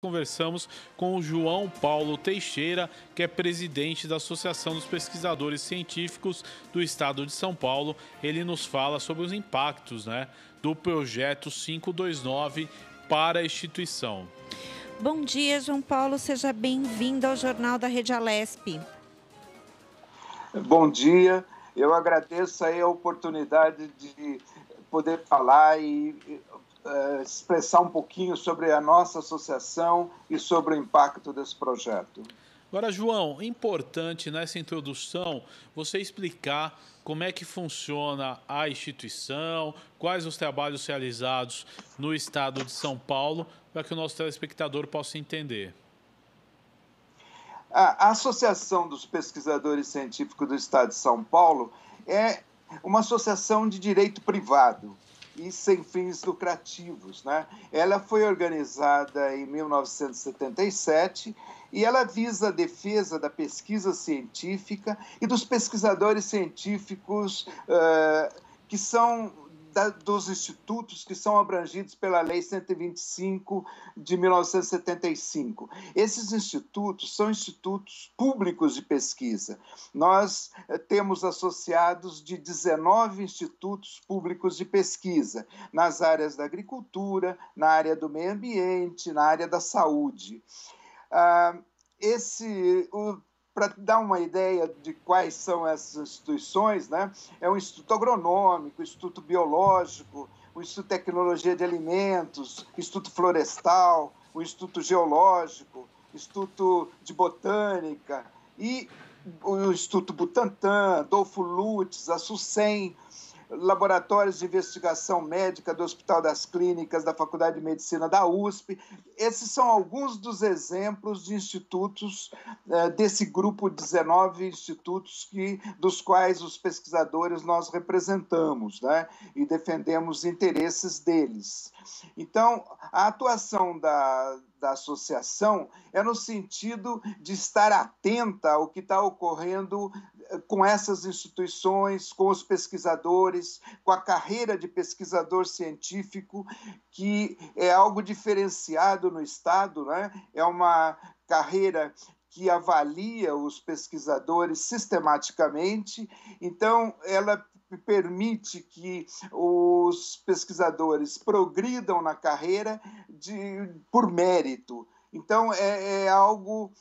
Conversamos com o João Paulo Teixeira, que é presidente da Associação dos Pesquisadores Científicos do Estado de São Paulo. Ele nos fala sobre os impactos, do projeto 529 para a instituição. Bom dia, João Paulo. Seja bem-vindo ao Jornal da Rede Alesp. Bom dia. Eu agradeço aí a oportunidade de poder falar e expressar um pouquinho sobre a nossa associação e sobre o impacto desse projeto. Agora, João, importante nessa introdução você explicar como é que funciona a instituição, quais os trabalhos realizados no estado de São Paulo, para que o nosso telespectador possa entender. A Associação dos Pesquisadores Científicos do Estado de São Paulo é uma associação de direito privado e sem fins lucrativos, né? Ela foi organizada em 1977 e ela visa a defesa da pesquisa científica e dos pesquisadores científicos que são dos institutos que são abrangidos pela Lei 125 de 1975. Esses institutos são institutos públicos de pesquisa. Nós temos associados de 19 institutos públicos de pesquisa, nas áreas da agricultura, na área do meio ambiente, na área da saúde. Para dar uma ideia de quais são essas instituições, é o Instituto Agronômico, o Instituto Biológico, o Instituto de Tecnologia de Alimentos, o Instituto Florestal, o Instituto Geológico, o Instituto de Botânica e o Instituto Butantan, Adolfo Lutz, a SUSEM, laboratórios de investigação médica do Hospital das Clínicas, da Faculdade de Medicina da USP. Esses são alguns dos exemplos de institutos desse grupo de 19 institutos dos quais os pesquisadores nós representamos, e defendemos os interesses deles. Então, a atuação da associação é no sentido de estar atenta ao que está ocorrendo com essas instituições, com os pesquisadores, com a carreira de pesquisador científico, que é algo diferenciado no Estado, É uma carreira que avalia os pesquisadores sistematicamente, então ela permite que os pesquisadores progridam na carreira por mérito. Então, é algo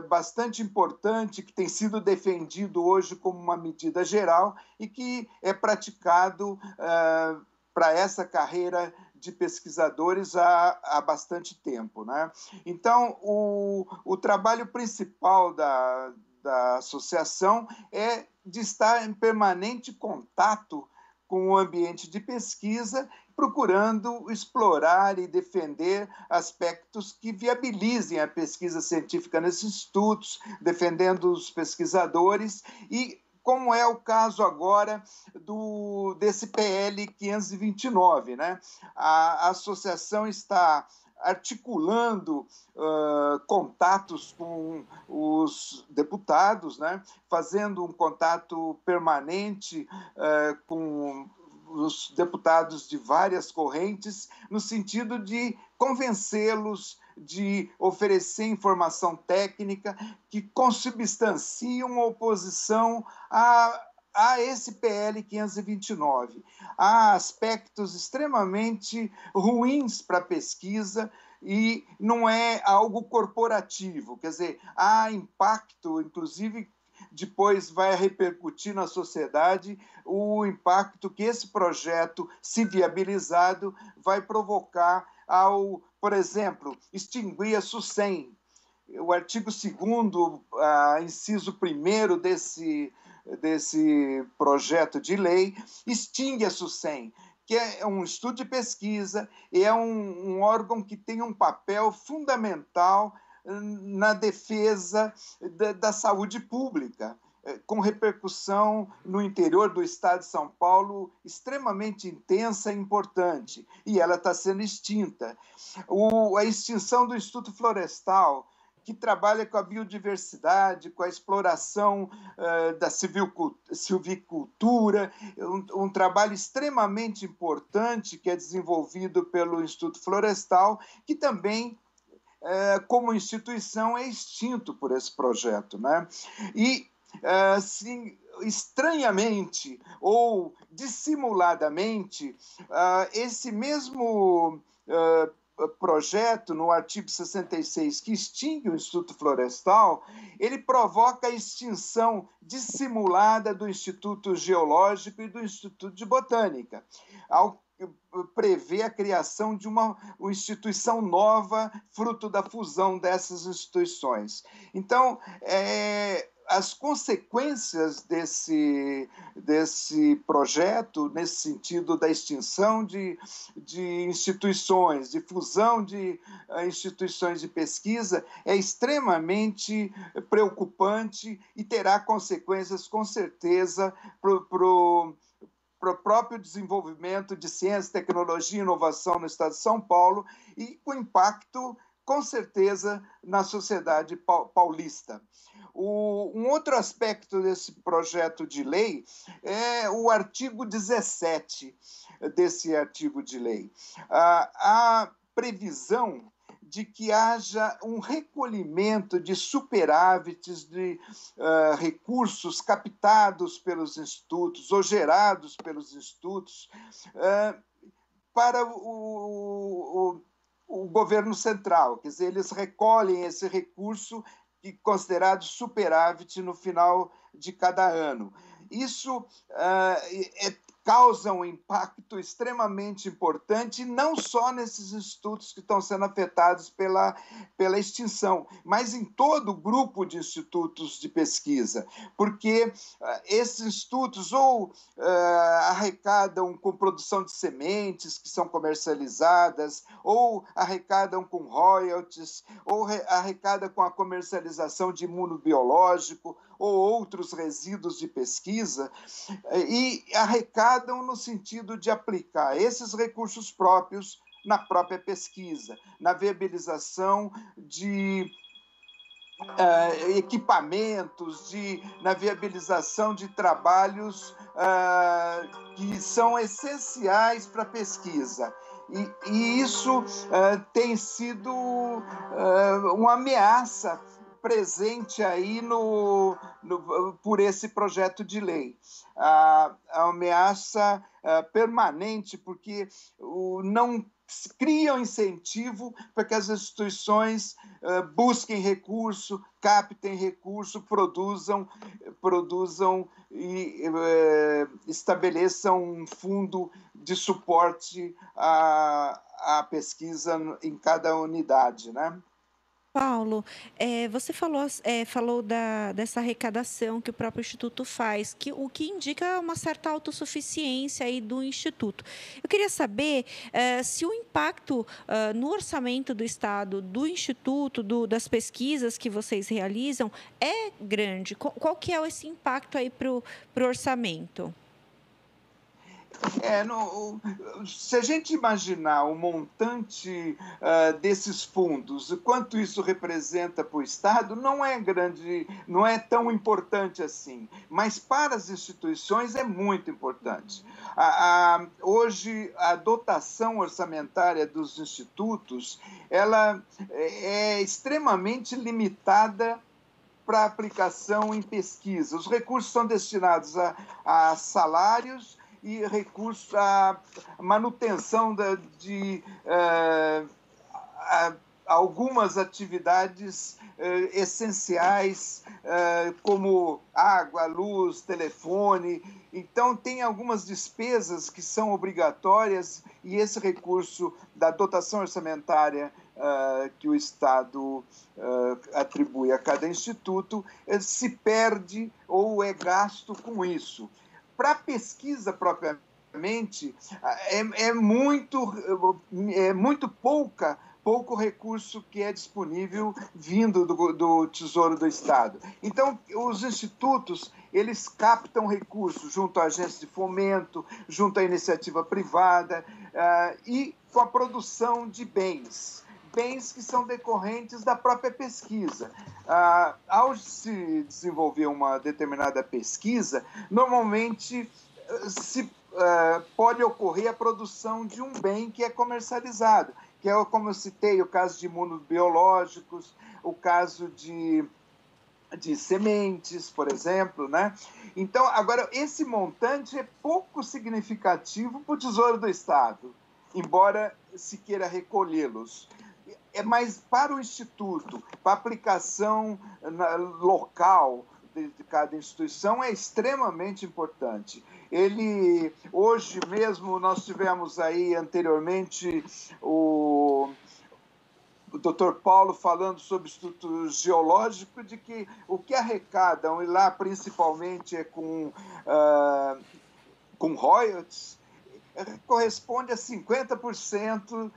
bastante importante que tem sido defendido hoje como uma medida geral e que é praticado para essa carreira de pesquisadores há bastante tempo, Então, o trabalho principal da associação é de estar em permanente contato com o ambiente de pesquisa, procurando explorar e defender aspectos que viabilizem a pesquisa científica nesses institutos, defendendo os pesquisadores e como é o caso agora desse PL 529, A associação está articulando contatos com os deputados, fazendo um contato permanente com os deputados de várias correntes, no sentido de convencê-los, de oferecer informação técnica que consubstancie uma oposição a esse PL 529. Há aspectos extremamente ruins para a pesquisa e não é algo corporativo, quer dizer, há impacto, inclusive depois vai repercutir na sociedade o impacto que esse projeto, se viabilizado, vai provocar por exemplo, extinguir a SUSEM. O artigo 2º, inciso 1º desse projeto de lei, extingue a SUSEM, que é um estudo de pesquisa e é um órgão que tem um papel fundamental na defesa da saúde pública, com repercussão no interior do estado de São Paulo extremamente intensa e importante, e ela está sendo extinta. A extinção do Instituto Florestal, que trabalha com a biodiversidade, com a exploração da silvicultura, um trabalho extremamente importante que é desenvolvido pelo Instituto Florestal, que também como instituição, é extinto por esse projeto, né? E, sim, estranhamente ou dissimuladamente, esse mesmo projeto, no artigo 66, que extingue o Instituto Florestal, ele provoca a extinção dissimulada do Instituto Geológico e do Instituto de Botânica, ao prevê a criação de uma instituição nova, fruto da fusão dessas instituições. Então, as consequências desse projeto, nesse sentido da extinção de instituições, de fusão de instituições de pesquisa, é extremamente preocupante e terá consequências, com certeza, para o próprio desenvolvimento de ciência, tecnologia e inovação no estado de São Paulo e com impacto, com certeza, na sociedade paulista. Um outro aspecto desse projeto de lei é o artigo 17 desse artigo de lei. A previsão de que haja um recolhimento de superávites de recursos captados pelos institutos ou gerados pelos institutos para o governo central. Quer dizer, eles recolhem esse recurso considerado superávit no final de cada ano. Isso causa um impacto extremamente importante, não só nesses institutos que estão sendo afetados pela extinção, mas em todo o grupo de institutos de pesquisa, porque esses institutos ou arrecadam com produção de sementes que são comercializadas, ou arrecadam com royalties, ou arrecadam com a comercialização de imunobiológico, ou outros resíduos de pesquisa, e arrecadam no sentido de aplicar esses recursos próprios na própria pesquisa, na viabilização de equipamentos, na viabilização de trabalhos que são essenciais para a pesquisa. E isso tem sido uma ameaça presente aí por esse projeto de lei. A ameaça permanente, porque não cria um incentivo para que as instituições busquem recurso, captem recurso, produzam e estabeleçam um fundo de suporte à pesquisa em cada unidade, né? Paulo, você falou dessa arrecadação que o próprio Instituto faz, o que indica uma certa autossuficiência aí do Instituto. Eu queria saber se o impacto no orçamento do Estado, do Instituto, das pesquisas que vocês realizam, é grande. Qual que é esse impacto aí para o orçamento? Se a gente imaginar o montante desses fundos, quanto isso representa para o Estado, não é grande, não é tão importante assim, mas para as instituições é muito importante. Hoje, a dotação orçamentária dos institutos ela é extremamente limitada para aplicação em pesquisa. Os recursos são destinados a salários e recursos à manutenção de algumas atividades essenciais, como água, luz, telefone. Então, tem algumas despesas que são obrigatórias e esse recurso da dotação orçamentária que o Estado atribui a cada instituto se perde ou é gasto com isso. Para a pesquisa propriamente, é muito pouco recurso que é disponível vindo do Tesouro do Estado. Então, os institutos, eles captam recursos junto à agência de fomento, junto à iniciativa privada e com a produção de bens que são decorrentes da própria pesquisa. Ao se desenvolver uma determinada pesquisa, normalmente pode ocorrer a produção de um bem que é comercializado. que é, como eu citei, o caso de imunobiológicos, o caso de sementes, por exemplo, né? Então, agora, esse montante é pouco significativo para o Tesouro do Estado, embora se queira recolhê-los. Mas para o Instituto, para a aplicação local de cada instituição, é extremamente importante. Hoje mesmo, nós tivemos aí anteriormente o Dr. Paulo falando sobre o Instituto Geológico, de que o que arrecadam, e lá principalmente é com royalties, corresponde a 50%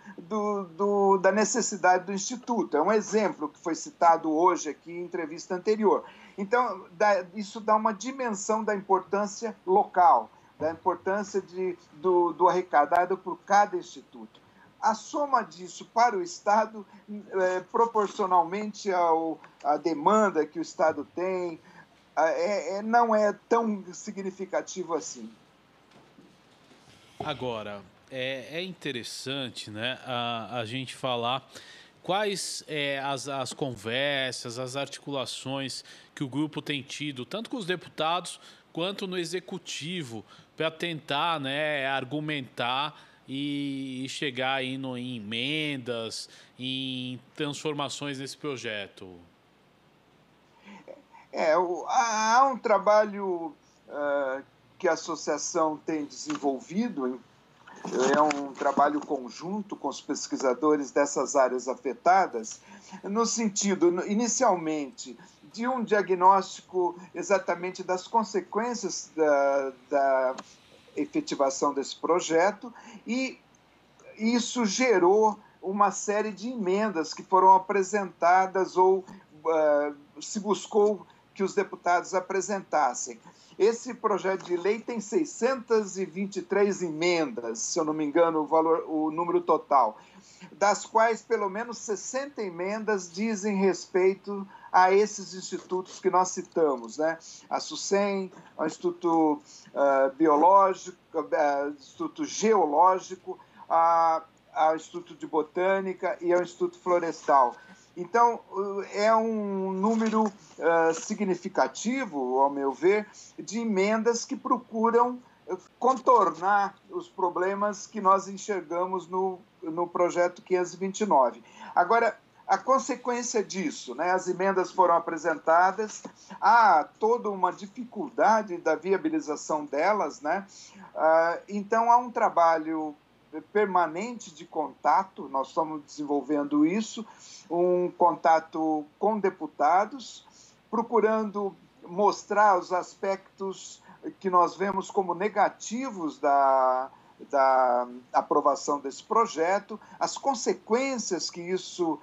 da necessidade do Instituto. É um exemplo que foi citado hoje aqui em entrevista anterior. Então, isso dá uma dimensão da importância local, da importância do arrecadado por cada instituto. A soma disso para o Estado, proporcionalmente à demanda que o Estado tem, não é tão significativo assim. Agora, é interessante, né, a gente falar quais as conversas, as articulações que o grupo tem tido, tanto com os deputados quanto no executivo, para tentar, né, argumentar e chegar aí em emendas, em transformações nesse projeto. Há um trabalho que a associação tem desenvolvido, é um trabalho conjunto com os pesquisadores dessas áreas afetadas, no sentido, inicialmente, de um diagnóstico exatamente das consequências da efetivação desse projeto, e isso gerou uma série de emendas que foram apresentadas ou se buscou que os deputados apresentassem. Esse projeto de lei tem 623 emendas, se eu não me engano, o número total, das quais pelo menos 60 emendas dizem respeito a esses institutos que nós citamos, né? A SUSEM, ao Instituto Biológico, Instituto Geológico, ao Instituto de Botânica e ao Instituto Florestal. Então, é um número significativo, ao meu ver, de emendas que procuram contornar os problemas que nós enxergamos no projeto 529. Agora, a consequência disso, né, as emendas foram apresentadas, há toda uma dificuldade da viabilização delas, né? Então, há um trabalho permanente de contato, nós estamos desenvolvendo isso, um contato com deputados, procurando mostrar os aspectos que nós vemos como negativos da aprovação desse projeto, as consequências que isso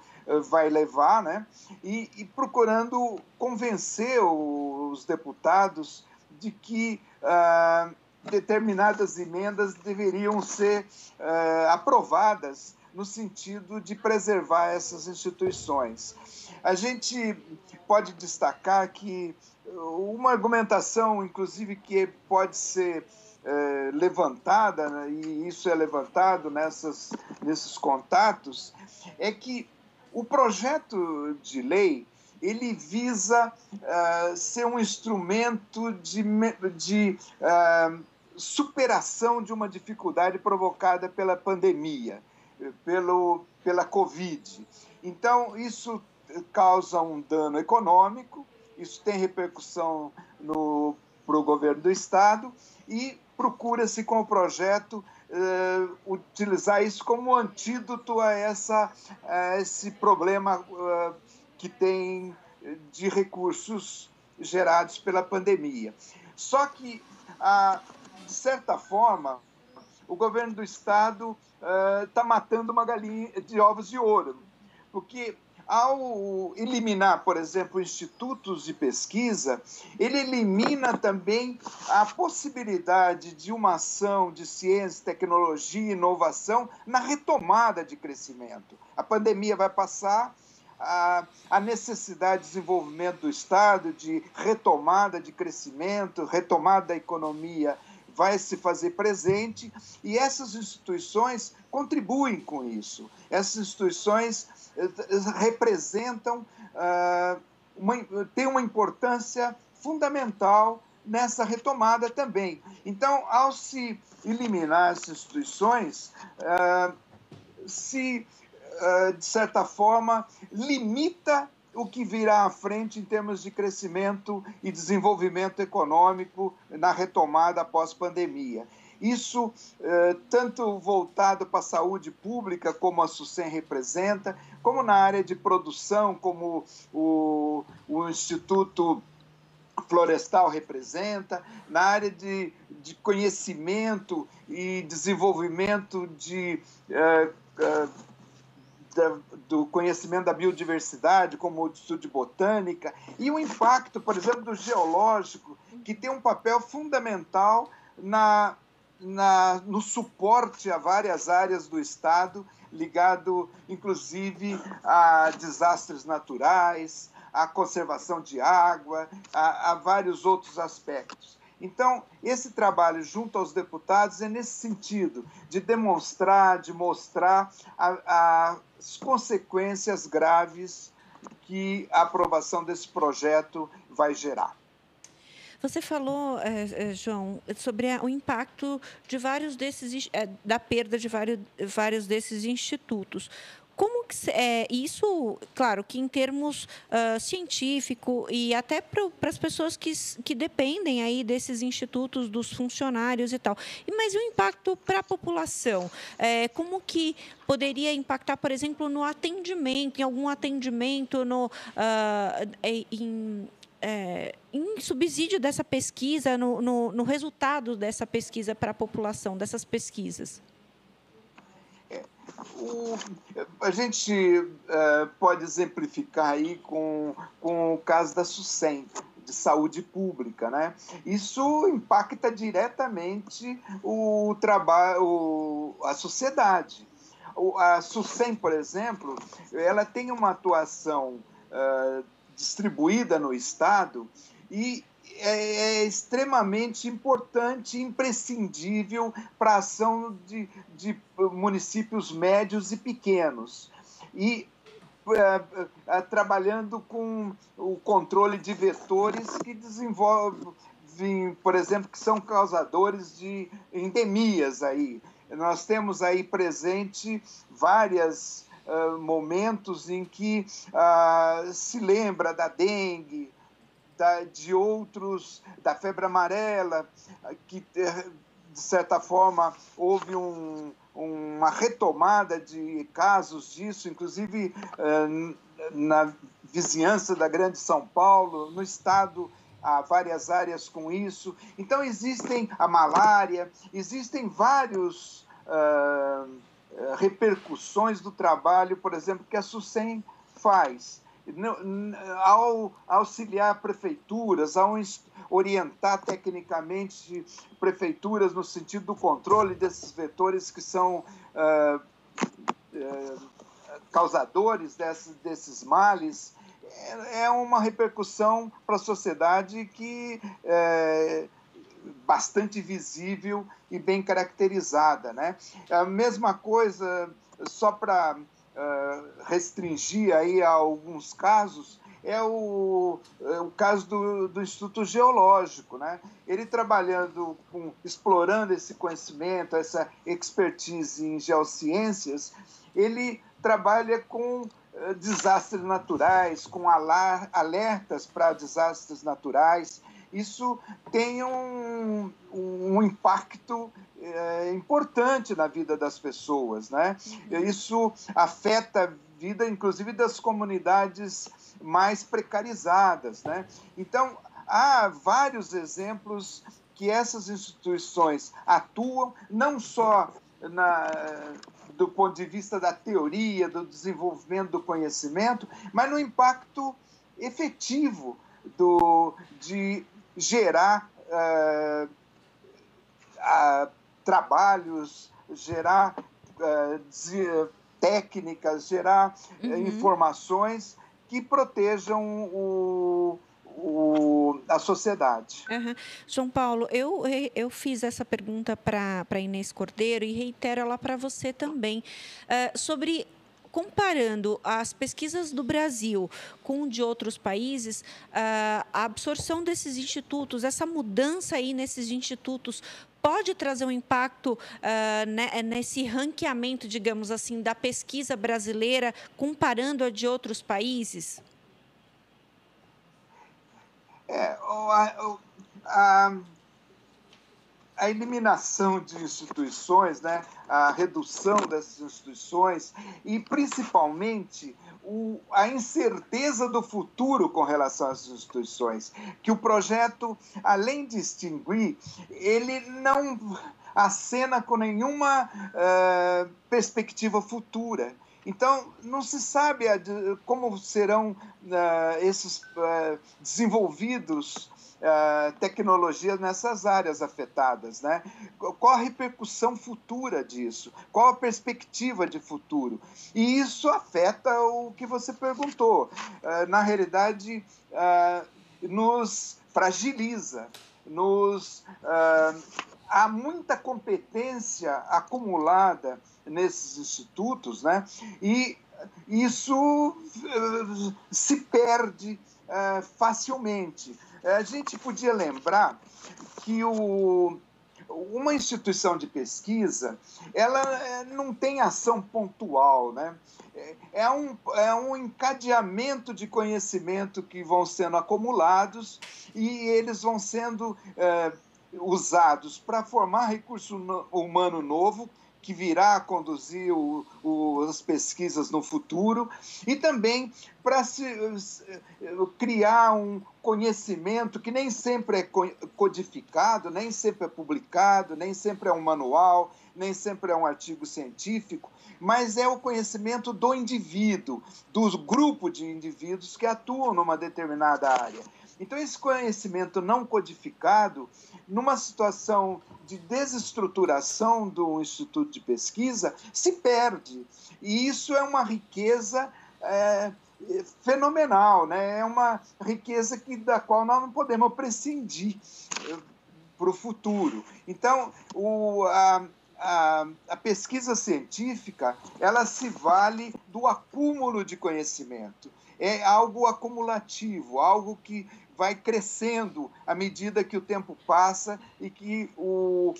vai levar, né? E procurando convencer os deputados de que determinadas emendas deveriam ser aprovadas no sentido de preservar essas instituições. A gente pode destacar que uma argumentação, inclusive, que pode ser levantada, né, e isso é levantado nesses contatos, é que o projeto de lei ele visa ser um instrumento de superação de uma dificuldade provocada pela pandemia, pela Covid. Então, isso causa um dano econômico, isso tem repercussão para o governo do Estado e procura-se com o projeto utilizar isso como antídoto a esse problema que tem de recursos gerados pela pandemia. Só que, de certa forma, o governo do Estado está matando uma galinha de ovos de ouro, porque ao eliminar, por exemplo, institutos de pesquisa, ele elimina também a possibilidade de uma ação de ciência, tecnologia e inovação na retomada de crescimento. A pandemia vai passar, a necessidade de desenvolvimento do Estado, de retomada de crescimento, retomada da economia, vai se fazer presente, e essas instituições contribuem com isso. Essas instituições representam, têm uma importância fundamental nessa retomada também. Então, ao se eliminar as instituições, de certa forma, limita o que virá à frente em termos de crescimento e desenvolvimento econômico na retomada pós-pandemia. Isso tanto voltado para a saúde pública, como a SUSEM representa, como na área de produção, como o Instituto Florestal representa, na área de conhecimento e desenvolvimento do conhecimento da biodiversidade, como o Instituto de Botânica, e o impacto, por exemplo, do geológico, que tem um papel fundamental no suporte a várias áreas do Estado, ligado, inclusive, a desastres naturais, à conservação de água, a vários outros aspectos. Então, esse trabalho junto aos deputados é nesse sentido, de demonstrar, de mostrar as consequências graves que a aprovação desse projeto vai gerar. Você falou, João, sobre o impacto de da perda de vários desses institutos. Como que isso, claro, que em termos científico e até para as pessoas que dependem aí desses institutos, dos funcionários e tal. Mas e o impacto para a população? Como que poderia impactar, por exemplo, no atendimento, em algum atendimento, em subsídio dessa pesquisa, no resultado dessa pesquisa para a população, dessas pesquisas? A gente pode exemplificar aí com o caso da SUSEM, de saúde pública, né? Isso impacta diretamente o trabalho, a sociedade. A SUSEM, por exemplo, ela tem uma atuação distribuída no Estado e é extremamente importante e imprescindível para a ação de municípios médios e pequenos. E trabalhando com o controle de vetores que desenvolvem, por exemplo, que são causadores de endemias aí. Nós temos aí presente vários momentos em que se lembra da dengue, de outros, da febre amarela, que, de certa forma, houve uma retomada de casos disso, inclusive na vizinhança da Grande São Paulo, no Estado, há várias áreas com isso. Então, existem a malária, existem várias repercussões do trabalho, por exemplo, que a SUSEM faz. Ao auxiliar prefeituras, ao orientar tecnicamente prefeituras no sentido do controle desses vetores que são causadores desses males, é uma repercussão para a sociedade que é bastante visível e bem caracterizada, né? A mesma coisa, só para restringir aí a alguns casos, é o caso do Instituto Geológico, né? Ele trabalhando explorando esse conhecimento, essa expertise em geociências, ele trabalha com desastres naturais, com alertas para desastres naturais. Isso tem um impacto importante na vida das pessoas, né? Isso afeta a vida, inclusive, das comunidades mais precarizadas, né? Então, há vários exemplos que essas instituições atuam, não só do ponto de vista da teoria, do desenvolvimento do conhecimento, mas no impacto efetivo de gerar trabalhos, gerar técnicas, gerar informações que protejam a sociedade. Uhum. João Paulo, eu fiz essa pergunta para Inês Cordeiro e reitero ela para você também, sobre comparando as pesquisas do Brasil com de outros países, a absorção desses institutos, essa mudança aí nesses institutos pode trazer um impacto nesse ranqueamento, digamos assim, da pesquisa brasileira, comparando a de outros países? A eliminação de instituições, né, a redução dessas instituições e, principalmente, a incerteza do futuro com relação às instituições, que o projeto, além de extinguir, ele não acena com nenhuma perspectiva futura. Então, não se sabe como serão esses desenvolvidos tecnologias nessas áreas afetadas, né? Qual a repercussão futura disso? Qual a perspectiva de futuro? E isso afeta o que você perguntou. Na realidade, nos fragiliza, há muita competência acumulada nesses institutos, né? E isso se perde facilmente. A gente podia lembrar que uma instituição de pesquisa, ela não tem ação pontual, né? É um encadeamento de conhecimento que vão sendo acumulados e eles vão sendo usados para formar recurso humano novo, que virá a conduzir as pesquisas no futuro, e também para se criar um conhecimento que nem sempre é codificado, nem sempre é publicado, nem sempre é um manual, nem sempre é um artigo científico, mas é o conhecimento do indivíduo, do grupo de indivíduos que atuam numa determinada área. Então, esse conhecimento não codificado, numa situação de desestruturação do Instituto de Pesquisa, se perde. E isso é uma riqueza fenomenal, né? É uma riqueza da qual nós não podemos prescindir para o futuro. Então, a pesquisa científica, ela se vale do acúmulo de conhecimento. É algo acumulativo, algo que vai crescendo à medida que o tempo passa e que o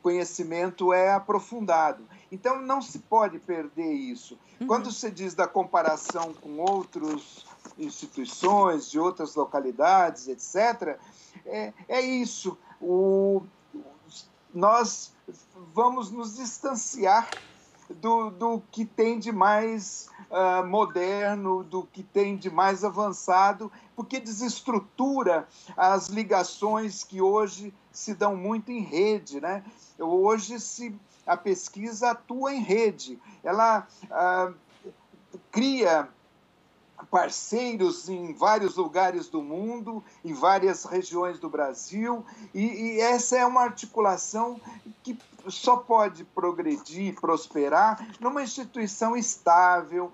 conhecimento é aprofundado. Então, não se pode perder isso. Quando se diz da comparação com outras instituições, de outras localidades, etc., é isso. Nós vamos nos distanciar do que tem de mais moderno, do que tem de mais avançado, porque desestrutura as ligações que hoje se dão muito em rede, né? Hoje a pesquisa atua em rede, ela cria parceiros em vários lugares do mundo, em várias regiões do Brasil, e essa é uma articulação que só pode progredir, prosperar numa instituição estável,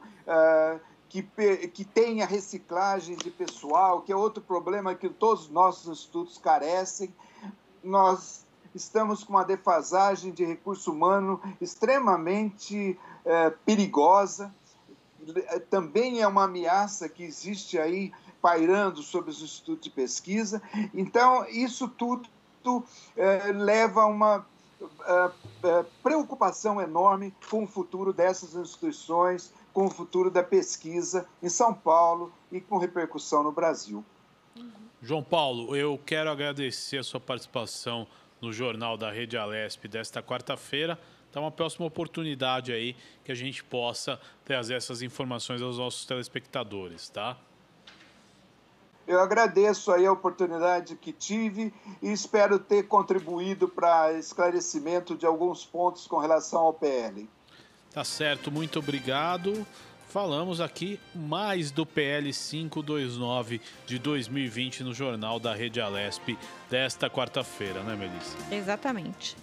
que tenha reciclagem de pessoal, que é outro problema que todos os nossos institutos carecem. Nós estamos com uma defasagem de recurso humano extremamente perigosa. Também é uma ameaça que existe aí pairando sobre os institutos de pesquisa. Então, isso tudo leva a uma preocupação enorme com o futuro dessas instituições, com o futuro da pesquisa em São Paulo e com repercussão no Brasil. João Paulo, eu quero agradecer a sua participação no Jornal da Rede Alesp desta quarta-feira. Então, uma próxima oportunidade aí que a gente possa trazer essas informações aos nossos telespectadores, tá? Eu agradeço aí a oportunidade que tive e espero ter contribuído para esclarecimento de alguns pontos com relação ao PL. Tá certo, muito obrigado. Falamos aqui mais do PL 529 de 2020 no Jornal da Rede Alesp desta quarta-feira, né, Melissa? Exatamente.